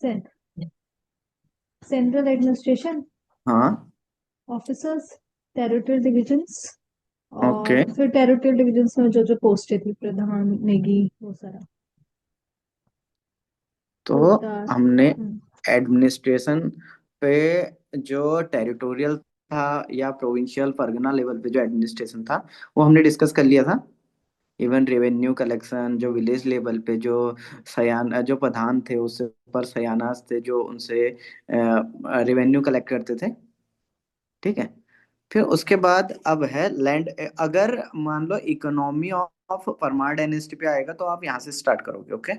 सें, central administration, हाँ। Officers, territorial divisions, okay, और फिर टेरिटोरियल डिविजन्स में जो जो पोस्टें थी, प्रधान, नेगी, वो सारा। तो पोद्दार। हमने एडमिनिस्ट्रेशन पे जो टेरिटोरियल था या प्रोविंशियल परगना लेवल पे जो एडमिनिस्ट्रेशन था वो हमने डिस्कस कर लिया था। इवन रेवेन्यू कलेक्शन जो विलेज लेवल पे जो सयान जो प्रधान थे उससे ऊपर सयानास थे जो उनसे रेवेन्यू कलेक्ट करते थे। ठीक है। फिर उसके बाद अब है लैंड। अगर मान लो इकोनॉमी ऑफ परमार डायनेस्टी पे आएगा तो आप यहाँ से स्टार्ट करोगे। ओके।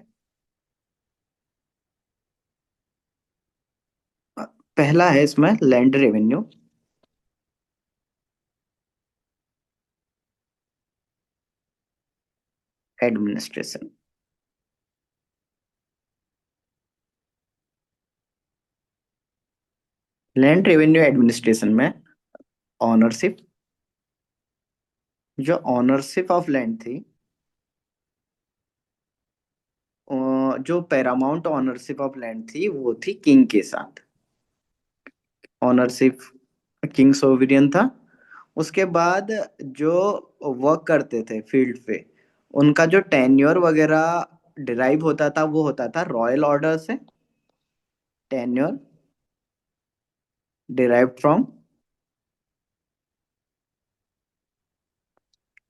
पहला है इसमें land revenue. Administration. Land revenue administration में ऑनरशिप, जो ऑनरशिप ऑफ लैंड थी, जो पैरामाउंट ऑनरशिप ऑफ लैंड थी वो थी किंग के साथ। ऑनरशिप किंग सोवरियन था। उसके बाद जो वर्क करते थे फील्ड पे उनका जो टेन्योर वगैरह डिराइव होता था वो होता था रॉयल ऑर्डर से। Tenure derived from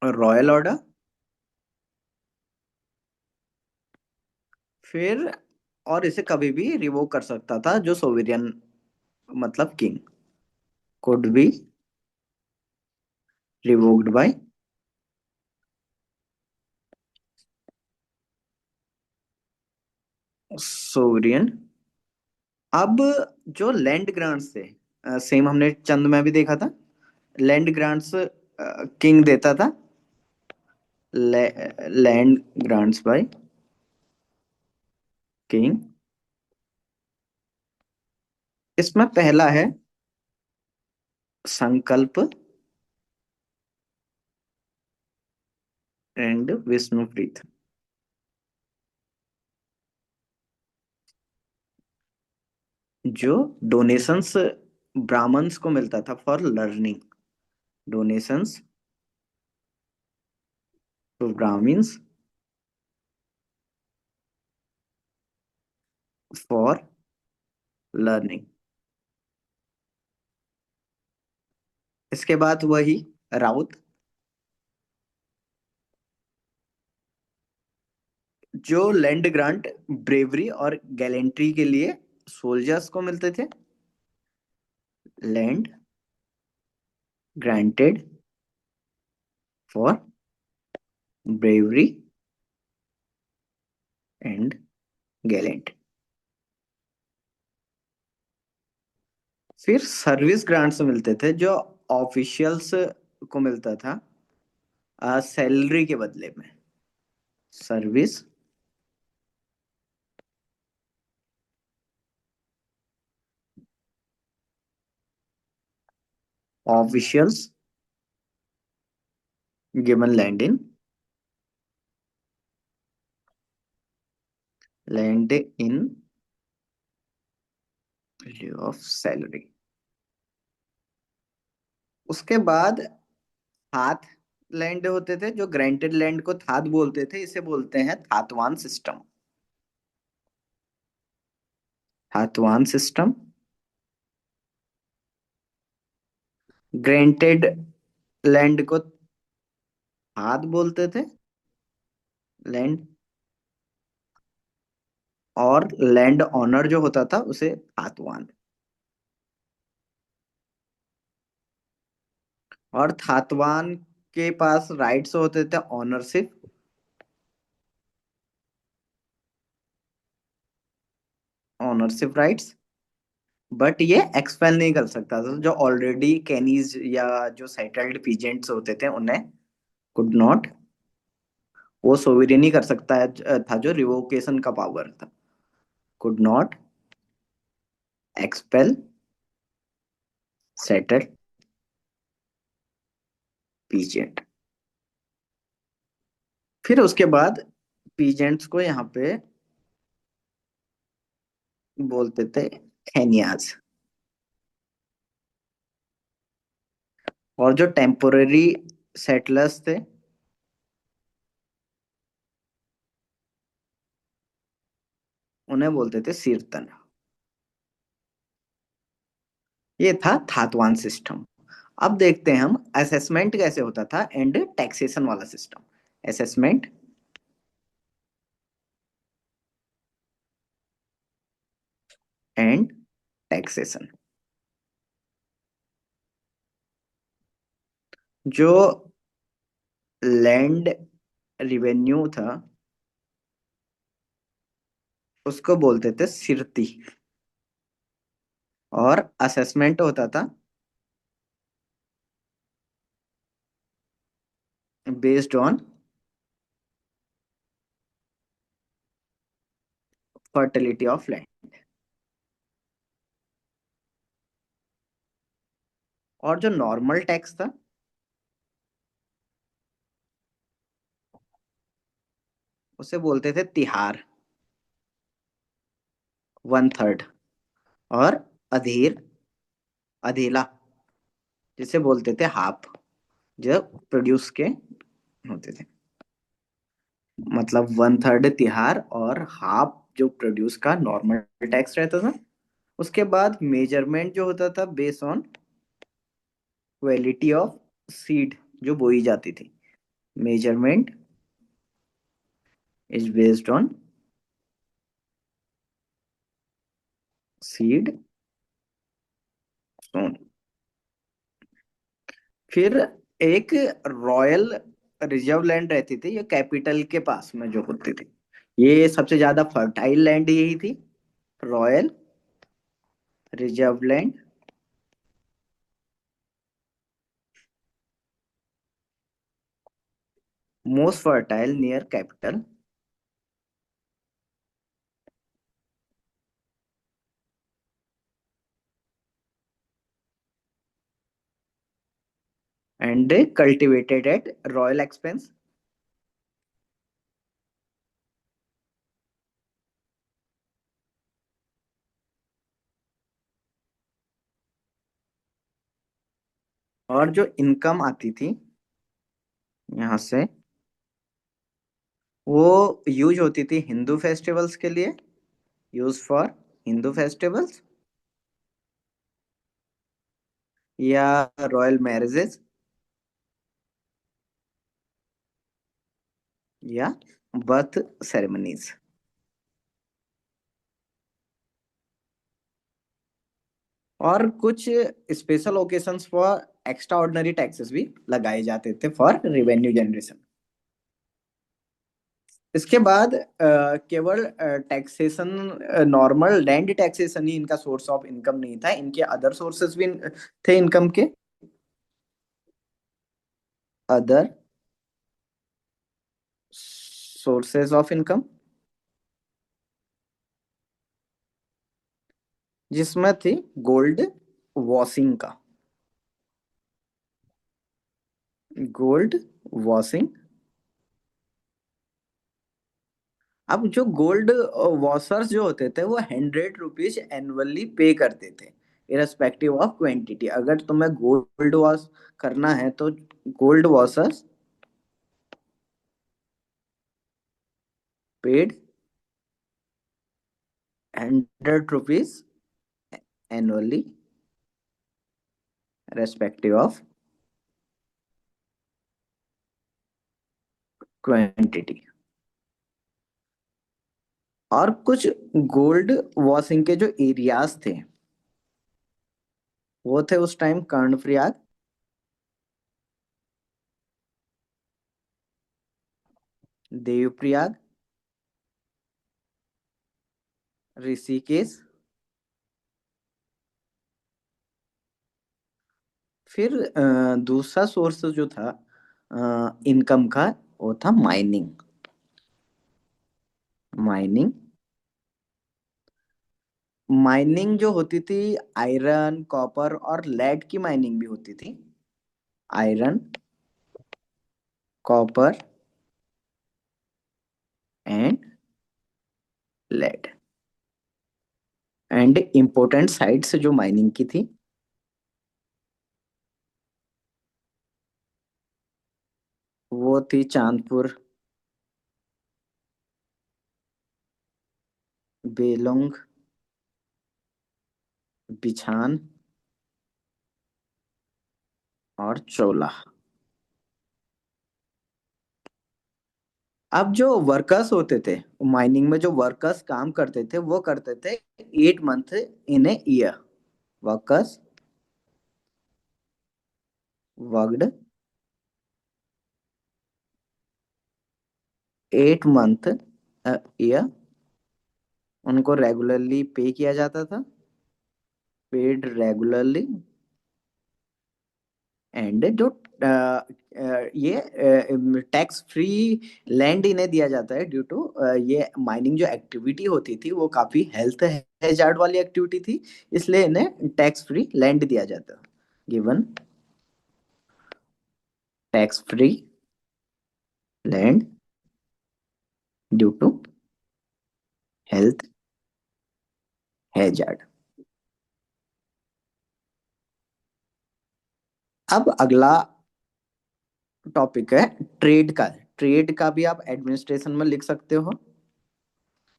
royal order. फिर और इसे कभी भी रिवोक कर सकता था जो सोवेरियन मतलब king could be revoked by sovereign. अब जो लैंड ग्रांट्स थे सेम हमने चंद में भी देखा था। लैंड ग्रांट्स किंग देता था। Land grants by king. इसमें पहला है संकल्प एंड विष्णुप्रीत। जो डोनेशंस ब्राह्मण्स को मिलता था for learning. Donations to Brahmans for learning. इसके बाद वही राउत, जो लैंड ग्रांट ब्रेवरी और गैलेंट्री के लिए सोल्जर्स को मिलते थे। Land granted for bravery and gallant. फिर सर्विस ग्रांट्स मिलते थे जो ऑफिशियल्स को मिलता था सैलरी के बदले में। Service officials given land in लिeu of salary. उसके बाद थात लैंड होते थे जो ग्रांटेड लैंड को थात बोलते थे। इसे बोलते हैं थातवान सिस्टम। थातवान सिस्टम। ग्रांटेड लैंड को थात बोलते थे। लैंड और लैंड ऑनर जो होता था उसे थातवान। और थातवान के पास राइट्स होते थे ऑनरशिप। Ownership rights. बट ये एक्सपेल नहीं कर सकता था। जो ऑलरेडी कैनीज या जो सेटल्ड पीजेंट्स होते थे उन्हें कुड नॉट, वो सोवेरियन ही कर सकता है था जो रिवोकेशन का पावर था। Could not expel settled peasant. फिर उसके बाद पीजेंट्स को यहाँ पे बोलते थे खेनियाज। और जो टेम्पोररी सेटलर्स थे उन्हें बोलते थे सीर्तन। ये था थातवान सिस्टम। अब देखते हैं हम असेसमेंट कैसे होता था एंड टैक्सेशन वाला सिस्टम। Assessment and taxation. जो लैंड रिवेन्यू था उसको बोलते थे सिरती। और असेसमेंट होता था based on fertility of land. और जो नॉर्मल टैक्स था उसे बोलते थे तिहार, 1/3। और अधीर, अधीला, जिसे बोलते थे हाफ, जो प्रोड्यूस के होते थे। मतलब 1/3 तिहार और हाफ जो प्रोड्यूस का नॉर्मल टैक्स रहता था। उसके बाद मेजरमेंट जो होता था based on quality of seed जो बोई जाती थी। Measurement is based on seed sown. फिर एक रॉयल रिजर्व लैंड रहती थी, ये कैपिटल के पास में जो होती थी। ये सबसे ज्यादा फर्टाइल लैंड यही थी, royal reserve land. Most fertile near capital and cultivated at royal expense. और जो इनकम आती थी यहाँ से वो यूज होती थी हिंदू फेस्टिवल्स के लिए, यूज फॉर हिंदू फेस्टिवल्स, या रॉयल मैरिजेस, या बर्थ सेरेमनीज। और कुछ special occasions for extra ordinary taxes भी लगाए जाते थे फॉर रेवेन्यू जनरेशन। इसके बाद केवल टैक्सेशन, नॉर्मल लैंड टैक्सेशन ही इनका सोर्स ऑफ इनकम नहीं था, इनके अदर सोर्सेस भी थे इनकम के। अदर सोर्सेज ऑफ इनकम जिसमें थी गोल्ड वॉशिंग का, गोल्ड वॉशिंग। अब जो गोल्ड वॉशर्स जो होते थे वो 100 रुपीज एनुअली पे करते थे, इरेस्पेक्टिव ऑफ क्वांटिटी। अगर तुम्हें गोल्ड वॉश करना है तो gold washers paid 100 rupees annually, respective of quantity. और कुछ गोल्ड वॉशिंग के जो एरियाज थे वो थे उस टाइम कर्णप्रयाग, देवप्रयाग, ऋषिकेश। फिर दूसरा सोर्स जो था इनकम का वो था माइनिंग। माइनिंग, माइनिंग जो होती थी आयरन कॉपर और लेड की माइनिंग भी होती थी। Iron, copper and lead. And important sites जो माइनिंग की थी, वो थी चांदपुर, बेलोंग, बिछान और चोला। अब जो वर्कर्स होते थे, माइनिंग में जो वर्कर्स काम करते थे, वो करते थे 8 month in a year. Workers worked 8 month year, उनको रेगुलरली पे किया जाता था, पेड रेगुलरली। एंड जो ये टैक्स फ्री लैंड इन्हें दिया जाता है ड्यू टू ये माइनिंग जो एक्टिविटी होती थी वो काफी हेल्थ हैजार्ड वाली एक्टिविटी थी, इसलिए इन्हें टैक्स फ्री लैंड दिया जाता। Given tax free land due to health hazard. अब अगला टॉपिक है ट्रेड का। ट्रेड का भी आप एडमिनिस्ट्रेशन में लिख सकते हो,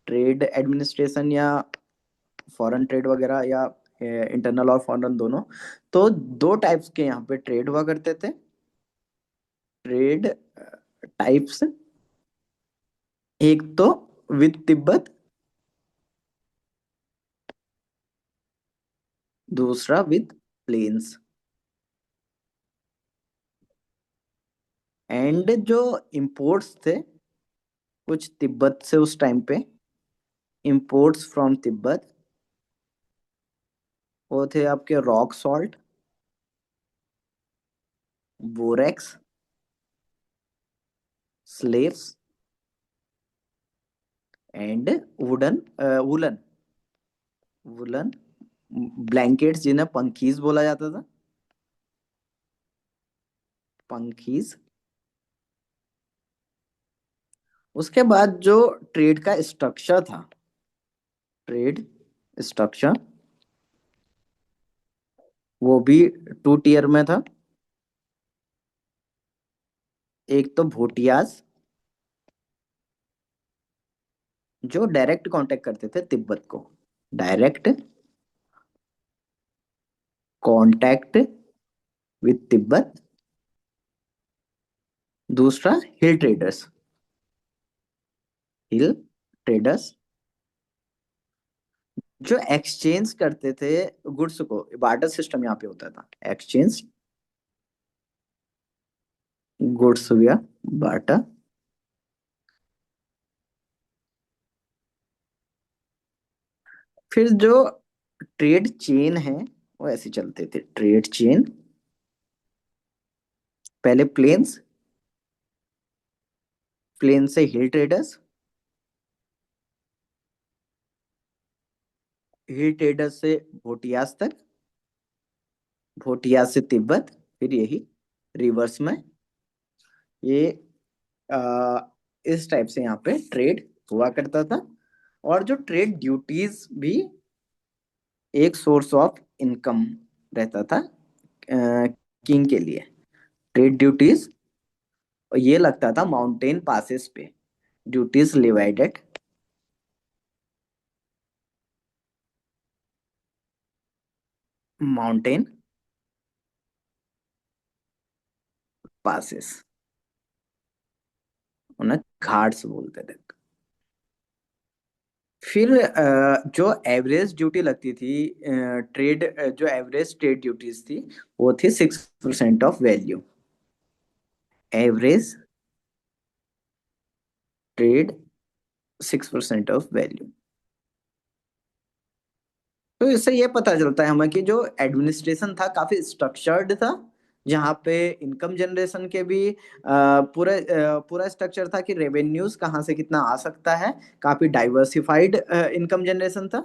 ट्रेड एडमिनिस्ट्रेशन या फॉरेन ट्रेड वगैरह, या इंटरनल और फॉरेन दोनों। तो दो टाइप्स के यहाँ पे ट्रेड हुआ करते थे, ट्रेड टाइप्स। एक तो विद तिब्बत, दूसरा विद प्लेन्स। एंड जो इंपोर्ट्स थे कुछ तिब्बत से उस टाइम पे, इंपोर्ट्स फ्रॉम तिब्बत, वो थे आपके rock salt, borax, slaves and wooden woollen, woollen blankets जिन्हें पंखीज बोला जाता था, पंखीज। उसके बाद जो ट्रेड का स्ट्रक्चर था, ट्रेड स्ट्रक्चर, वो भी 2 टियर में था। एक तो भोटियाज, जो डायरेक्ट कांटेक्ट करते थे तिब्बत को, डायरेक्ट कांटेक्ट विद तिब्बत। दूसरा हिल ट्रेडर्स, हिल ट्रेडर्स जो एक्सचेंज करते थे गुड्स को, बार्टर सिस्टम यहाँ पे होता था, एक्सचेंज गुड्स या बार्टर। फिर जो ट्रेड चेन है वो ऐसे चलते थे, ट्रेड चेन, पहले प्लेन्स, प्लेन से हिल ट्रेडर्स, हिल ट्रेडर्स से भोटियाज तक, भोटियाज से तिब्बत, फिर यही रिवर्स में। ये आ, इस टाइप से यहाँ पे ट्रेड हुआ करता था। और जो ट्रेड ड्यूटीज भी एक सोर्स ऑफ इनकम रहता था किंग के लिए। ट्रेड ड्यूटीज ये लगता था माउंटेन पासेस पे, ड्यूटीज लिवाइडेड माउंटेन पासेस, उन्हें घाट्स बोलते थे। फिर जो एवरेज ड्यूटी लगती थी, ट्रेड जो एवरेज ट्रेड ड्यूटीज थी, वो थी 6% of value, average trade 6% of value. तो इससे ये पता चलता है हमें कि जो एडमिनिस्ट्रेशन था काफी स्ट्रक्चर्ड था, जहाँ पे इनकम जनरेशन के भी पूरा स्ट्रक्चर था कि रेवेन्यूज कहाँ से कितना आ सकता है, काफी डाइवर्सिफाइड इनकम जनरेशन था।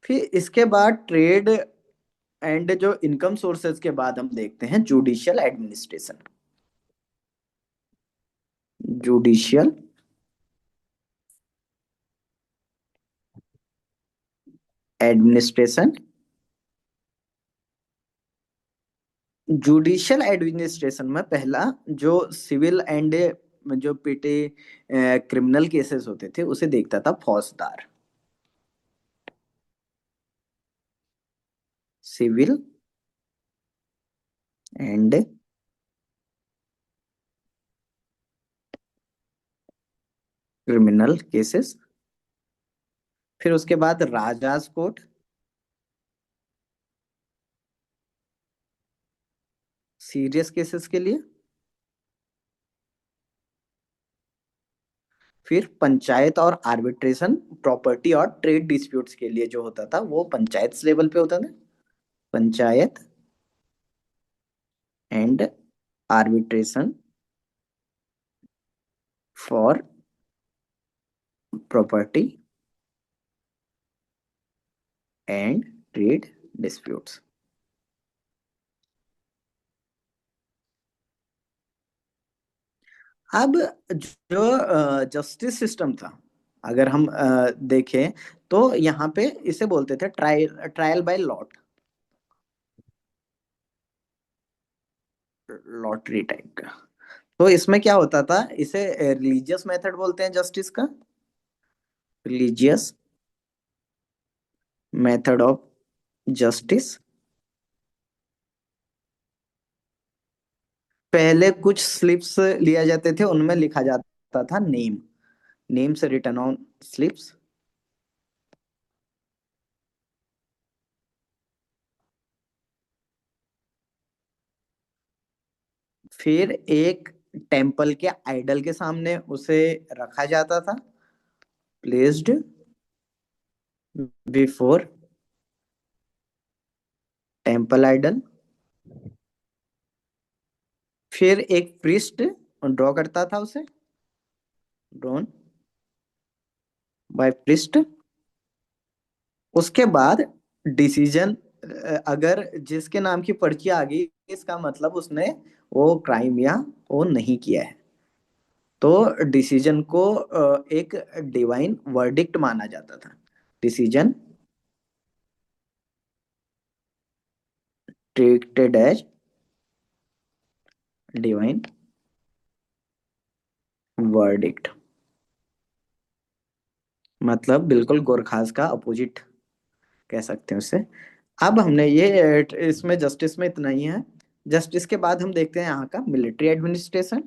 फिर इसके बाद ट्रेड एंड जो इनकम सोर्सेज के बाद हम देखते हैं judicial administration. Judicial administration, judicial administration में पहला जो सिविल एंड जो पिटी क्रिमिनल केसेस होते थे उसे देखता था फौजदार। Civil and criminal cases. फिर उसके बाद राजाज कोर्ट, सीरियस केसेस के लिए। फिर पंचायत और आर्बिट्रेशन, प्रॉपर्टी और ट्रेड डिस्प्यूट्स के लिए जो होता था वो पंचायत लेवल पे होता था। Panchayat and arbitration for property and trade disputes. अब जो जस्टिस सिस्टम था, अगर हम देखें तो यहाँ पे इसे बोलते थे trial trial by lot, lottery type का। तो इसमें क्या होता था, इसे रिलीजियस मेथड बोलते हैं जस्टिस का, रिलीजियस मेथड ऑफ जस्टिस। पहले कुछ स्लिप्स लिया जाते थे, उनमें लिखा जाता था नेम, नेम से रिटर्न ऑन स्लिप्स। फिर एक टेम्पल के आइडल के सामने उसे रखा जाता था, प्लेस्ड बिफोर टेम्पल आइडल। फिर एक प्रीस्ट ड्रॉ करता था उसे, ड्रॉन बाय प्रीस्ट। उसके बाद डिसीजन, अगर जिसके नाम की पर्ची आ गई इसका मतलब उसने वो क्राइम या वो नहीं किया है, तो डिसीजन को एक डिवाइन वर्डिक्ट माना जाता था। Decision treated as divine verdict, मतलब बिल्कुल गोरखास का अपोजिट कह सकते हैं उसे। अब हमने ये इसमें जस्टिस में इतना ही है। जस्टिस के बाद हम देखते हैं यहाँ का मिलिट्री एडमिनिस्ट्रेशन।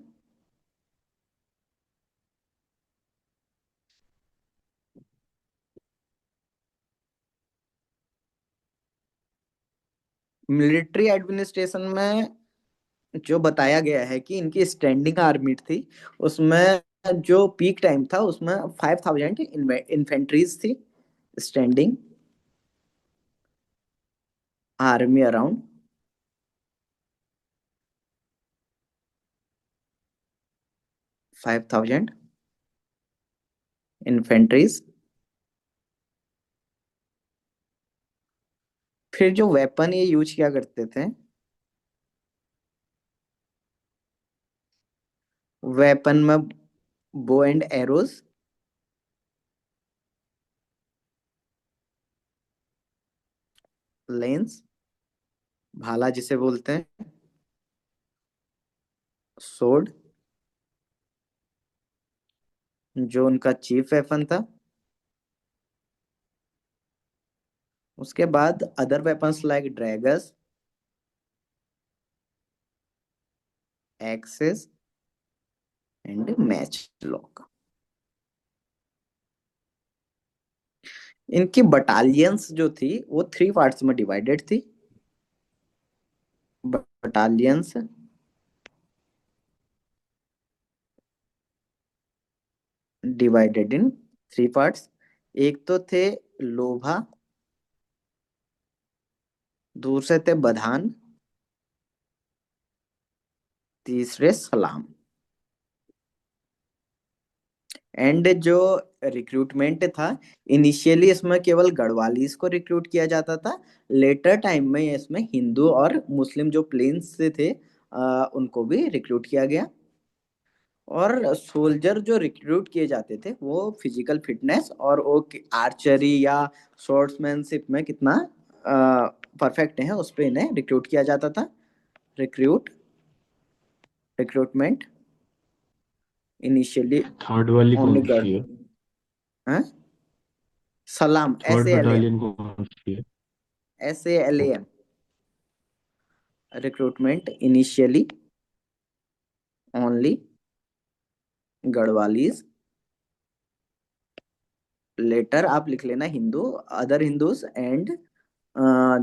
मिलिट्री एडमिनिस्ट्रेशन में जो बताया गया है कि इनकी स्टैंडिंग आर्मी थी, उसमें जो पीक टाइम था उसमें 5,000 इन्फेंट्रीज थी स्टैंडिंग आर्मी अराउंड 5,000 इन्फेंट्रीज। फिर जो वेपन ये यूज किया करते थे, वेपन में बो एंड एरोज, लेंस भाला जिसे बोलते हैं, सोड जो उनका चीफ वेपन था। उसके बाद other weapons like daggers, axes and match lock. इनकी बटालियंस जो थी वो 3 पार्ट्स में डिवाइडेड थी। Battalions divided in 3 parts. एक तो थे लोहा, दूसरे थे बधान, तीसरे सलाम। एंड जो रिक्रूटमेंट था, इनिशियली इसमें केवल गढ़वालीस को रिक्रूट किया जाता था। लेटर टाइम में इसमें हिंदू और मुस्लिम जो प्लेन्स से थे उनको भी रिक्रूट किया गया। और सोल्जर जो रिक्रूट किए जाते थे वो फिजिकल फिटनेस और वो आर्चरी या स्वॉर्ड्समैनशिप में कितना परफेक्ट है उस पे इन्हें रिक्रूट किया जाता था। रिक्रूट रिक्रूटमेंट इनिशियली थर्ड वाली ओनली कौन सी है? गर्ल। सलाम, S third A L M, battalion कौन सी है? S A L M. Recruitment initially only Garhwalis, later आप लिख लेना हिंदू, अदर हिंदूज एंड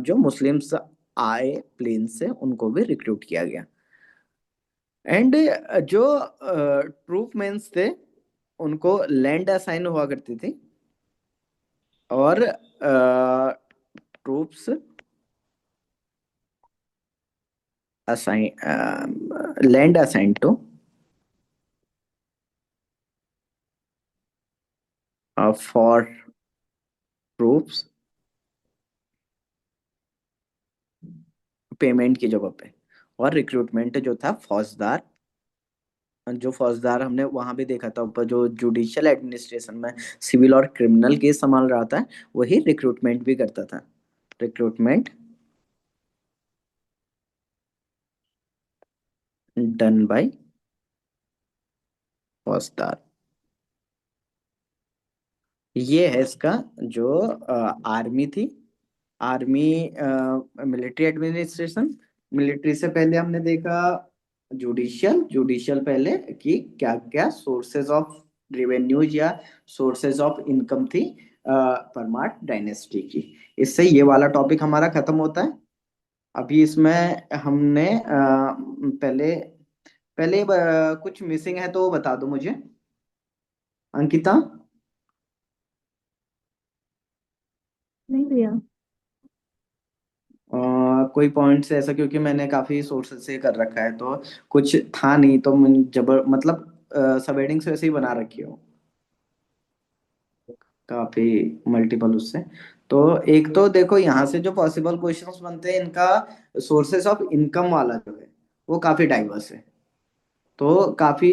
जो मुस्लिम्स आए प्लेन से उनको भी रिक्रूट किया गया। एंड जो ट्रूप मेंस थे उनको लैंड असाइन हुआ करती थी, और troops assign land assign to for troops payment की जगह पे। और रिक्रूटमेंट जो था फौजदार, जो फौजदार हमने वहां भी देखा था ऊपर जो जुडिशियल एडमिनिस्ट्रेशन में सिविल और क्रिमिनल केस संभाल रहा था, वही रिक्रूटमेंट भी करता था। रिक्रूटमेंट डन बाय फौजदार। ये है इसका जो आर्मी थी, आर्मी मिलिट्री एडमिनिस्ट्रेशन। मिलिट्री से पहले हमने देखा जुडिशियल, जुडिशियल पहले कि क्या क्या सोर्सेज ऑफ रेवेन्यूज या सोर्सेज ऑफ इनकम थी परमार डायनेस्टी की। इससे ये वाला टॉपिक हमारा खत्म होता है। अभी इसमें हमने पहले पहले कुछ मिसिंग है तो बता दो मुझे, अंकिता। नहीं भैया। कोई पॉइंट्स ऐसा, क्योंकि मैंने काफी सोर्सेज से कर रखा है तो कुछ था नहीं, तो जबर मतलब सब हेडिंग्स वैसे ही बना रखी हो काफी मल्टीपल उससे। तो एक तो देखो यहाँ से जो पॉसिबल क्वेश्चंस बनते हैं इनका सोर्सेस ऑफ इनकम वाला जो है वो काफी डाइवर्स है। तो काफी